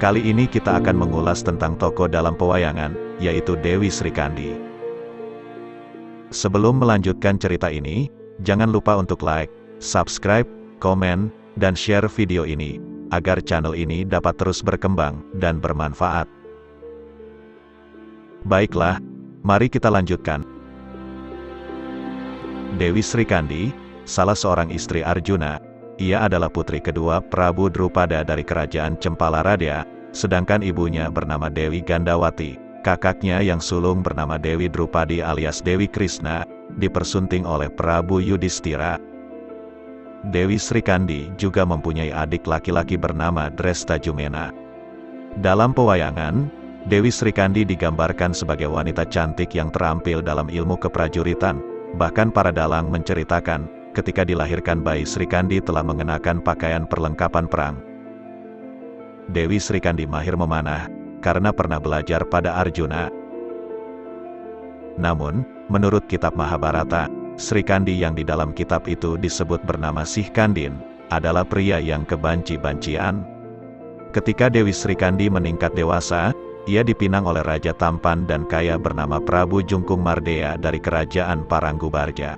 Kali ini kita akan mengulas tentang tokoh dalam pewayangan, yaitu Dewi Srikandi. Sebelum melanjutkan cerita ini, jangan lupa untuk like, subscribe, komen, dan share video ini, agar channel ini dapat terus berkembang dan bermanfaat. Baiklah, mari kita lanjutkan. Dewi Srikandi, salah seorang istri Arjuna. Ia adalah putri kedua Prabu Drupada dari kerajaan Cempalaradya, sedangkan ibunya bernama Dewi Gandawati. Kakaknya yang sulung bernama Dewi Drupadi alias Dewi Krishna, dipersunting oleh Prabu Yudhistira. Dewi Srikandi juga mempunyai adik laki-laki bernama Drestajumena. Dalam pewayangan, Dewi Srikandi digambarkan sebagai wanita cantik yang terampil dalam ilmu keprajuritan. Bahkan para dalang menceritakan, ketika dilahirkan bayi Srikandi telah mengenakan pakaian perlengkapan perang. Dewi Srikandi mahir memanah, karena pernah belajar pada Arjuna. Namun, menurut kitab Mahabharata, Srikandi yang di dalam kitab itu disebut bernama Sihkandin, adalah pria yang kebanci-bancian. Ketika Dewi Srikandi meningkat dewasa, ia dipinang oleh raja tampan dan kaya bernama Prabu Jungkung Mardea dari kerajaan Paranggubarja.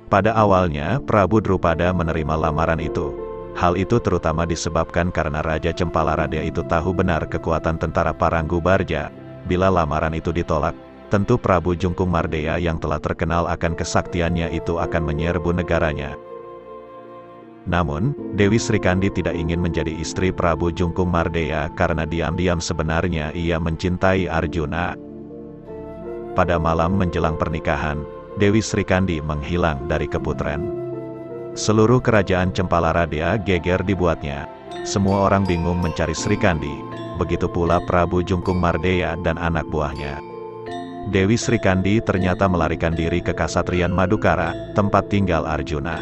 Pada awalnya, Prabu Drupada menerima lamaran itu. Hal itu terutama disebabkan karena Raja Cempalaradya itu tahu benar kekuatan tentara Paranggubarja. Bila lamaran itu ditolak, tentu Prabu Jungkung Mardea yang telah terkenal akan kesaktiannya itu akan menyerbu negaranya. Namun, Dewi Srikandi tidak ingin menjadi istri Prabu Jungkung Mardea karena diam-diam sebenarnya ia mencintai Arjuna. Pada malam menjelang pernikahan, Dewi Srikandi menghilang dari keputren. Seluruh kerajaan Cempalaradya geger dibuatnya. Semua orang bingung mencari Srikandi, begitu pula Prabu Jungkung Mardea dan anak buahnya. Dewi Srikandi ternyata melarikan diri ke Kasatriyan Madukara, tempat tinggal Arjuna.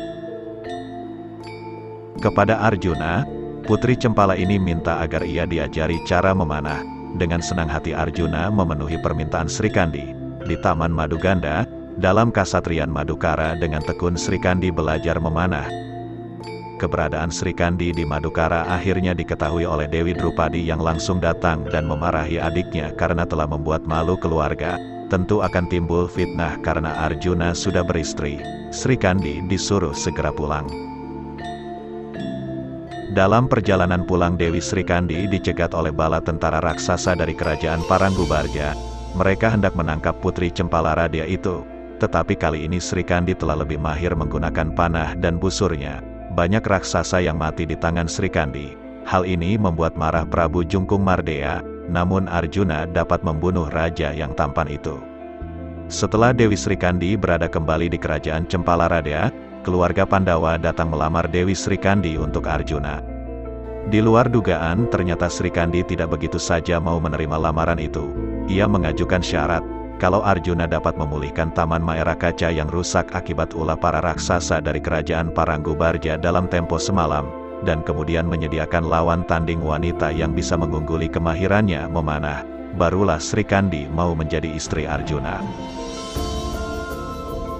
Kepada Arjuna, putri Cempala ini minta agar ia diajari cara memanah. Dengan senang hati Arjuna memenuhi permintaan Srikandi. Di Taman Maduganda, dalam Kasatriyan Madukara dengan tekun Srikandi belajar memanah. Keberadaan Srikandi di Madukara akhirnya diketahui oleh Dewi Drupadi yang langsung datang dan memarahi adiknya karena telah membuat malu keluarga. Tentu akan timbul fitnah karena Arjuna sudah beristri. Srikandi disuruh segera pulang. Dalam perjalanan pulang Dewi Srikandi dicegat oleh bala tentara raksasa dari kerajaan Paranggubarja. Mereka hendak menangkap putri Cempalaradya itu. Tetapi kali ini Srikandi telah lebih mahir menggunakan panah dan busurnya. Banyak raksasa yang mati di tangan Srikandi. Hal ini membuat marah Prabu Jungkung Mardea, namun Arjuna dapat membunuh raja yang tampan itu. Setelah Dewi Srikandi berada kembali di kerajaan Cempalaradya, keluarga Pandawa datang melamar Dewi Srikandi untuk Arjuna. Di luar dugaan, ternyata Srikandi tidak begitu saja mau menerima lamaran itu. Ia mengajukan syarat, kalau Arjuna dapat memulihkan Taman Maerakaca yang rusak akibat ulah para raksasa dari kerajaan Paranggubarja dalam tempo semalam, dan kemudian menyediakan lawan tanding wanita yang bisa mengungguli kemahirannya memanah, barulah Srikandi mau menjadi istri Arjuna.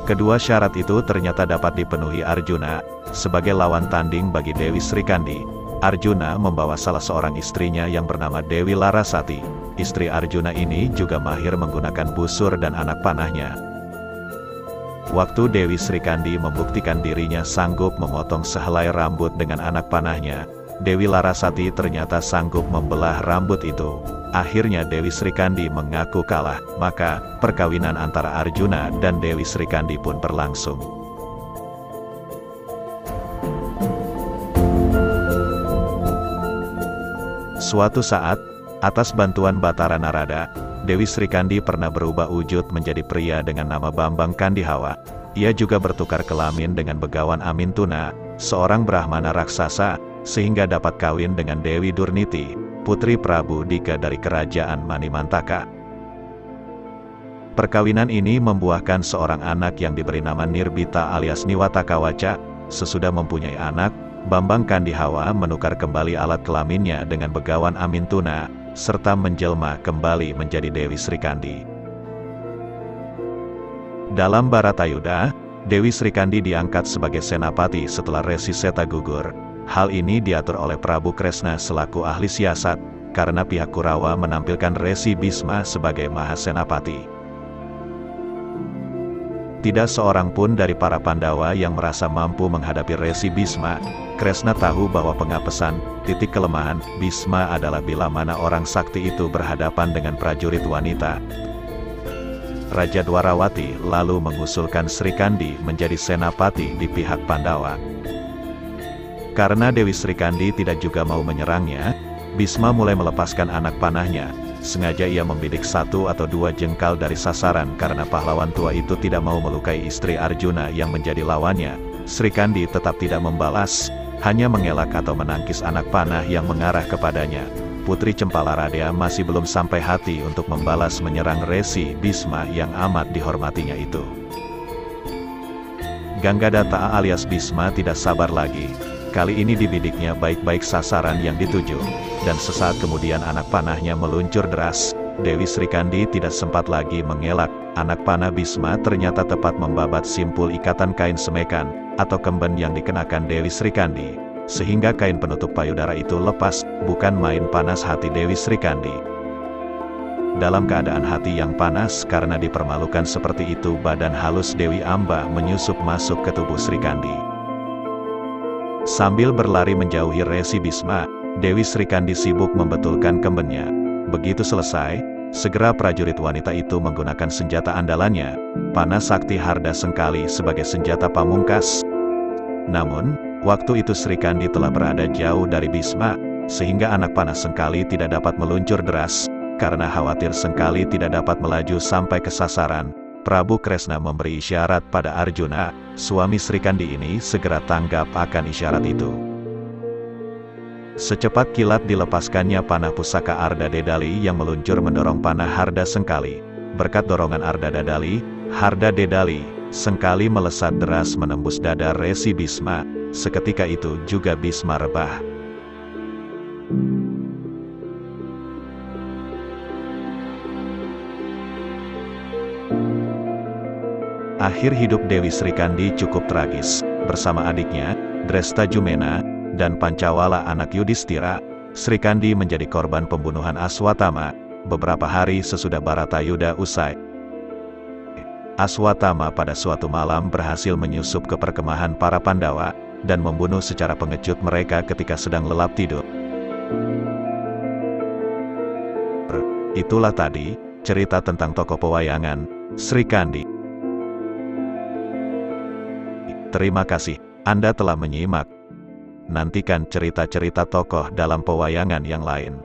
Kedua syarat itu ternyata dapat dipenuhi Arjuna. Sebagai lawan tanding bagi Dewi Srikandi, Arjuna membawa salah seorang istrinya yang bernama Dewi Larasati. Istri Arjuna ini juga mahir menggunakan busur dan anak panahnya. Waktu Dewi Srikandi membuktikan dirinya sanggup memotong sehelai rambut dengan anak panahnya, Dewi Larasati ternyata sanggup membelah rambut itu. Akhirnya Dewi Srikandi mengaku kalah, maka perkawinan antara Arjuna dan Dewi Srikandi pun berlangsung. Suatu saat, atas bantuan Batara Narada, Dewi Srikandi pernah berubah wujud menjadi pria dengan nama Bambang Kandihawa. Ia juga bertukar kelamin dengan Begawan Amintuna, seorang Brahmana raksasa, sehingga dapat kawin dengan Dewi Durniti, putri Prabu Dika dari kerajaan Manimantaka. Perkawinan ini membuahkan seorang anak yang diberi nama Nirbita alias Niwatakawaca. Sesudah mempunyai anak, Bambang Kandihawa menukar kembali alat kelaminnya dengan Begawan Amintuna, serta menjelma kembali menjadi Dewi Srikandi. Dalam Bharatayuda, Dewi Srikandi diangkat sebagai senapati setelah Resi Seta gugur. Hal ini diatur oleh Prabu Kresna selaku ahli siasat, karena pihak Kurawa menampilkan Resi Bisma sebagai Mahasenapati. Tidak seorang pun dari para Pandawa yang merasa mampu menghadapi Resi Bisma. Kresna tahu bahwa pengapesan, titik kelemahan, Bisma adalah bila mana orang sakti itu berhadapan dengan prajurit wanita. Raja Dwarawati lalu mengusulkan Sri Kandi menjadi senapati di pihak Pandawa. Karena Dewi Sri Kandi tidak juga mau menyerangnya, Bisma mulai melepaskan anak panahnya. Sengaja ia membidik 1 atau 2 jengkal dari sasaran karena pahlawan tua itu tidak mau melukai istri Arjuna yang menjadi lawannya. Sri Kandi tetap tidak membalas, hanya mengelak atau menangkis anak panah yang mengarah kepadanya. Putri Cempalaradya masih belum sampai hati untuk membalas menyerang Resi Bisma yang amat dihormatinya itu. Gangadata alias Bisma tidak sabar lagi. Kali ini dibidiknya baik-baik sasaran yang dituju, dan sesaat kemudian anak panahnya meluncur deras. Dewi Sri Kandi tidak sempat lagi mengelak. Anak panah Bisma ternyata tepat membabat simpul ikatan kain semekan, atau kemben yang dikenakan Dewi Sri Kandi, sehingga kain penutup payudara itu lepas. Bukan main panas hati Dewi Sri Kandi. Dalam keadaan hati yang panas karena dipermalukan seperti itu, badan halus Dewi Amba menyusup masuk ke tubuh Sri Kandi. Sambil berlari menjauhi Resi Bisma, Dewi Sri Kandi sibuk membetulkan kembennya. Begitu selesai, segera prajurit wanita itu menggunakan senjata andalannya, panah sakti Harda Sengkali sebagai senjata pamungkas. Namun, waktu itu Sri Kandi telah berada jauh dari Bisma, sehingga anak panah Sengkali tidak dapat meluncur deras. Karena khawatir Sengkali tidak dapat melaju sampai ke sasaran, Prabu Kresna memberi isyarat pada Arjuna. Suami Sri Kandi ini segera tanggap akan isyarat itu. Secepat kilat dilepaskannya panah pusaka Arda Dedali yang meluncur mendorong panah Harda Sengkali. Berkat dorongan Arda Dedali, Sengkali melesat deras menembus dada Resi Bisma. Seketika itu juga Bisma rebah. Akhir hidup Dewi Sri Kandi cukup tragis. Bersama adiknya, Drestajumena, dan Pancawala anak Yudhistira, Sri Kandi menjadi korban pembunuhan Aswatama. Beberapa hari sesudah Baratayuda usai, Aswatama pada suatu malam berhasil menyusup ke perkemahan para Pandawa, dan membunuh secara pengecut mereka ketika sedang lelap tidur. Itulah tadi, cerita tentang tokoh pewayangan, Sri Kandi. Terima kasih, Anda telah menyimak. Nantikan cerita-cerita tokoh dalam pewayangan yang lain.